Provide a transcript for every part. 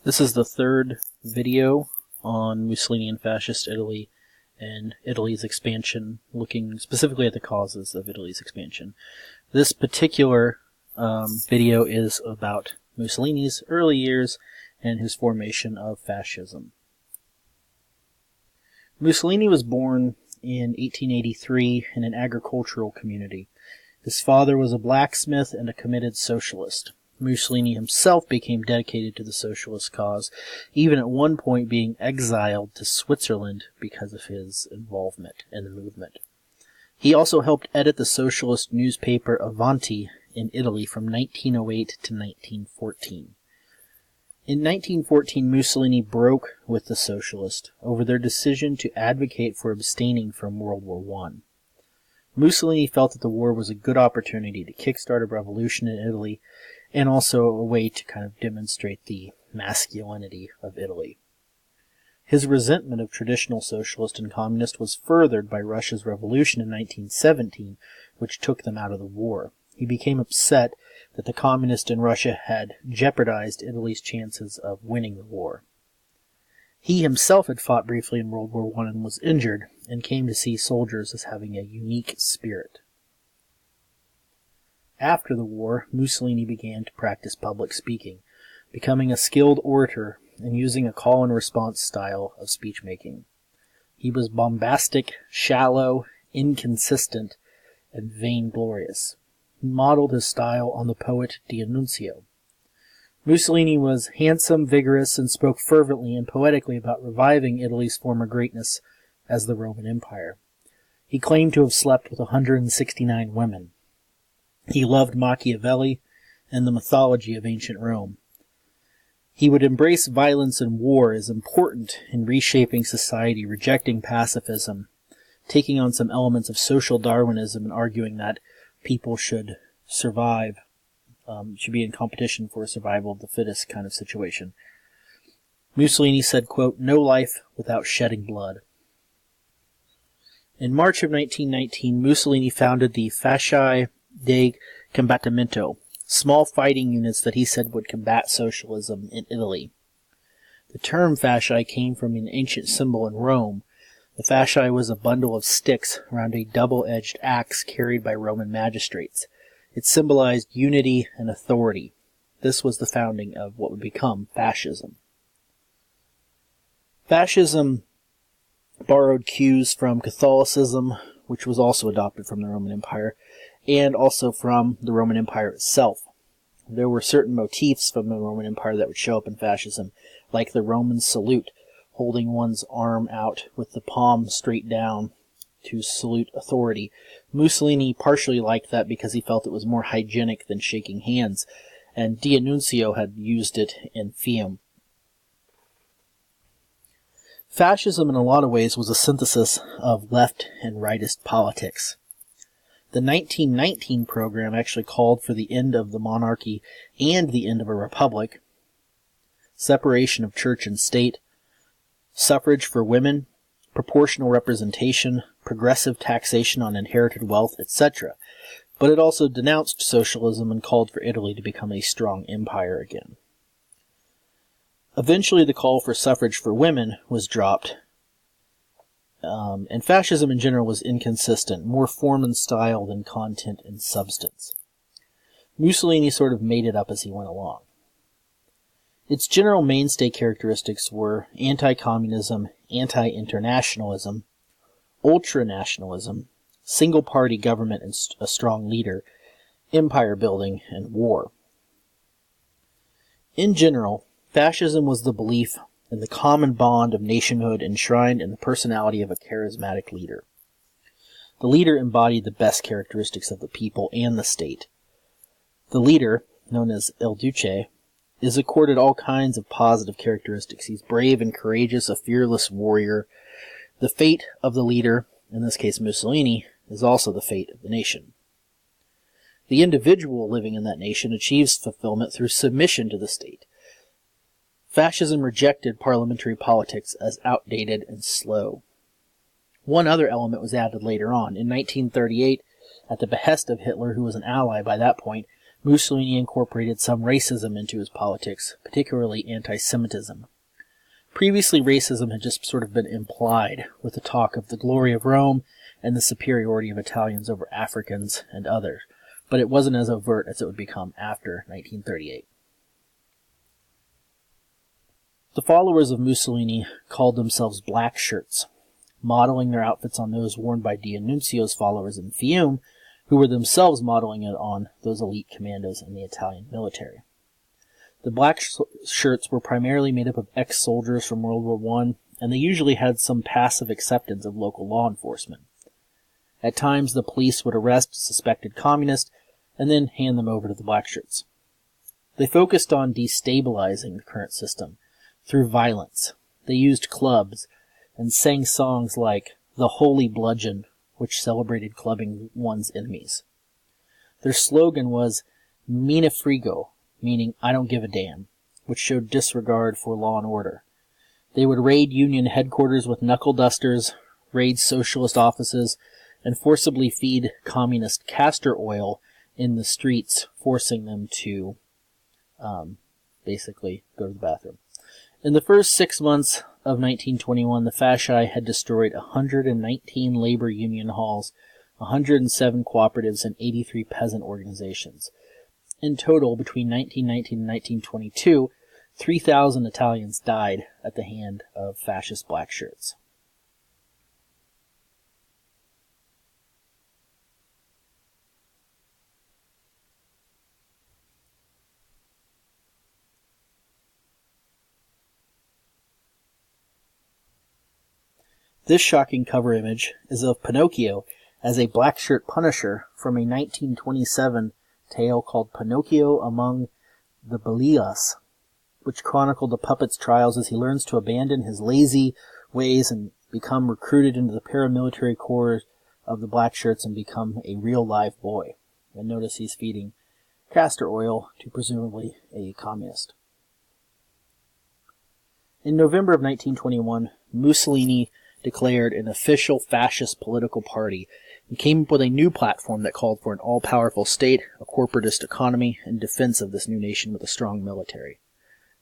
This is the third video on Mussolini and Fascist Italy and Italy's expansion, looking specifically at the causes of Italy's expansion. This particular video is about Mussolini's early years and his formation of fascism. Mussolini was born in 1883 in an agricultural community. His father was a blacksmith and a committed socialist. Mussolini himself became dedicated to the socialist cause, even at one point being exiled to Switzerland because of his involvement in the movement. He also helped edit the socialist newspaper Avanti in Italy from 1908 to 1914. In 1914, Mussolini broke with the socialists over their decision to advocate for abstaining from World War I. Mussolini felt that the war was a good opportunity to kickstart a revolution in Italy and also a way to kind of demonstrate the masculinity of Italy. His resentment of traditional socialist and communist was furthered by Russia's revolution in 1917, which took them out of the war. He became upset that the communists in Russia had jeopardized Italy's chances of winning the war. He himself had fought briefly in World War I and was injured, and came to see soldiers as having a unique spirit. After the war, Mussolini began to practice public speaking, becoming a skilled orator and using a call-and-response style of speech-making. He was bombastic, shallow, inconsistent, and vainglorious. He modeled his style on the poet D'Annunzio. Mussolini was handsome, vigorous, and spoke fervently and poetically about reviving Italy's former greatness as the Roman Empire. He claimed to have slept with 169 women. He loved Machiavelli and the mythology of ancient Rome. He would embrace violence and war as important in reshaping society, rejecting pacifism, taking on some elements of social Darwinism and arguing that people should survive, should be in competition for survival of the fittest kind of situation. Mussolini said, quote, "No life without shedding blood." In March of 1919, Mussolini founded the Fasci del Combattimento, small fighting units that he said would combat socialism in Italy. The term fasci came from an ancient symbol in Rome. The fasci was a bundle of sticks around a double-edged axe carried by Roman magistrates. It symbolized unity and authority. This was the founding of what would become fascism. Fascism borrowed cues from Catholicism, which was also adopted from the Roman Empire, and also from the Roman Empire itself. There were certain motifs from the Roman Empire that would show up in fascism, like the Roman salute, holding one's arm out with the palm straight down to salute authority. Mussolini partially liked that because he felt it was more hygienic than shaking hands, and D'Annunzio had used it in Fiume. Fascism in a lot of ways was a synthesis of left and rightist politics. The 1919 program actually called for the end of the monarchy and the end of a republic, separation of church and state, suffrage for women, proportional representation, progressive taxation on inherited wealth, etc. But it also denounced socialism and called for Italy to become a strong empire again. Eventually, the call for suffrage for women was dropped, and fascism in general was inconsistent, more form and style than content and substance. Mussolini sort of made it up as he went along. Its general mainstay characteristics were anti-communism, anti-internationalism, ultranationalism, single-party government and a strong leader, empire building, and war. In general, fascism was the belief in the common bond of nationhood enshrined in the personality of a charismatic leader. The leader embodied the best characteristics of the people and the state. The leader, known as Il Duce, is accorded all kinds of positive characteristics. He's brave and courageous, a fearless warrior. The fate of the leader, in this case Mussolini, is also the fate of the nation. The individual living in that nation achieves fulfillment through submission to the state. Fascism rejected parliamentary politics as outdated and slow. One other element was added later on. In 1938, at the behest of Hitler, who was an ally by that point, Mussolini incorporated some racism into his politics, particularly anti-Semitism. Previously, racism had just sort of been implied, with the talk of the glory of Rome and the superiority of Italians over Africans and others, but it wasn't as overt as it would become after 1938. The followers of Mussolini called themselves Black Shirts, modeling their outfits on those worn by D'Annunzio's followers in Fiume, who were themselves modeling it on those elite commandos in the Italian military. The Black Shirts were primarily made up of ex-soldiers from World War I, and they usually had some passive acceptance of local law enforcement. At times, the police would arrest suspected communists and then hand them over to the Black Shirts. They focused on destabilizing the current system through violence. They used clubs and sang songs like The Holy Bludgeon, which celebrated clubbing one's enemies. Their slogan was Me ne frigo, meaning I don't give a damn, which showed disregard for law and order. They would raid Union headquarters with knuckle dusters, raid socialist offices, and forcibly feed communist castor oil in the streets, forcing them to basically go to the bathroom. In the first 6 months of 1921, the Fasci had destroyed 119 labor union halls, 107 cooperatives, and 83 peasant organizations. In total, between 1919 and 1922, 3,000 Italians died at the hand of fascist Black Shirts. This shocking cover image is of Pinocchio as a black shirt punisher from a 1927 tale called Pinocchio Among the Belias, which chronicled the puppet's trials as he learns to abandon his lazy ways and become recruited into the paramilitary corps of the Black Shirts and become a real live boy. And notice he's feeding castor oil to presumably a communist. In November of 1921, Mussolini declared an official fascist political party and came up with a new platform that called for an all-powerful state, a corporatist economy, and defense of this new nation with a strong military.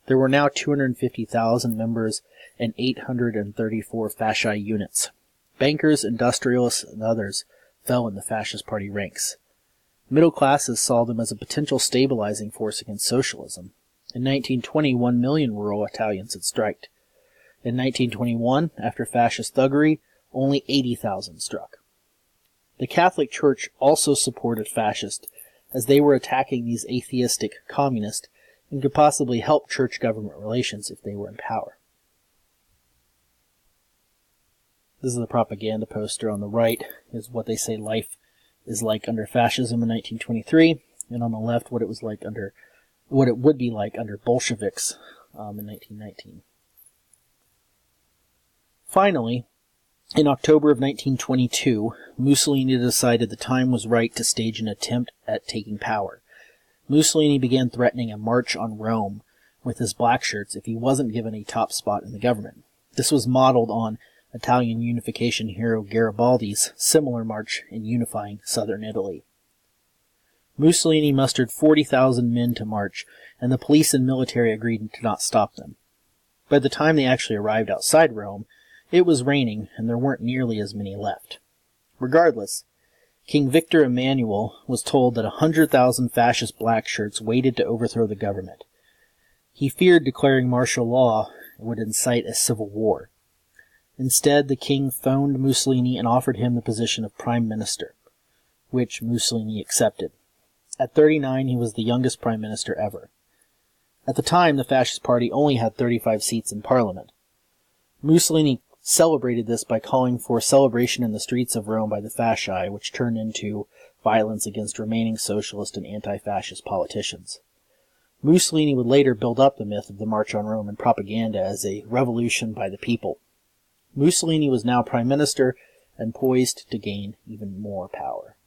There were now 250,000 members and 834 fasci units. Bankers, industrialists, and others fell in the fascist party ranks. Middle classes saw them as a potential stabilizing force against socialism. In 1920, 1 million rural Italians had striked. In 1921, after fascist thuggery, only 80,000 struck. The Catholic Church also supported fascists, as they were attacking these atheistic communists and could possibly help church-government relations if they were in power. This is the propaganda poster. On the right is what they say life is like under fascism in 1923, and on the left what it would be like under Bolsheviks in 1919. Finally, in October of 1922, Mussolini decided the time was right to stage an attempt at taking power. Mussolini began threatening a march on Rome with his Black Shirts if he wasn't given a top spot in the government. This was modeled on Italian unification hero Garibaldi's similar march in unifying southern Italy. Mussolini mustered 40,000 men to march, and the police and military agreed to not stop them. By the time they actually arrived outside Rome, it was raining, and there weren't nearly as many left. Regardless, King Victor Emmanuel was told that 100,000 fascist Black Shirts waited to overthrow the government. He feared declaring martial law would incite a civil war. Instead, the king phoned Mussolini and offered him the position of prime minister, which Mussolini accepted. At 39, he was the youngest prime minister ever. At the time, the Fascist Party only had 35 seats in parliament. Mussolini celebrated this by calling for celebration in the streets of Rome by the Fasci, which turned into violence against remaining socialist and anti-fascist politicians. Mussolini would later build up the myth of the March on Rome in propaganda as a revolution by the people. Mussolini was now prime minister and poised to gain even more power.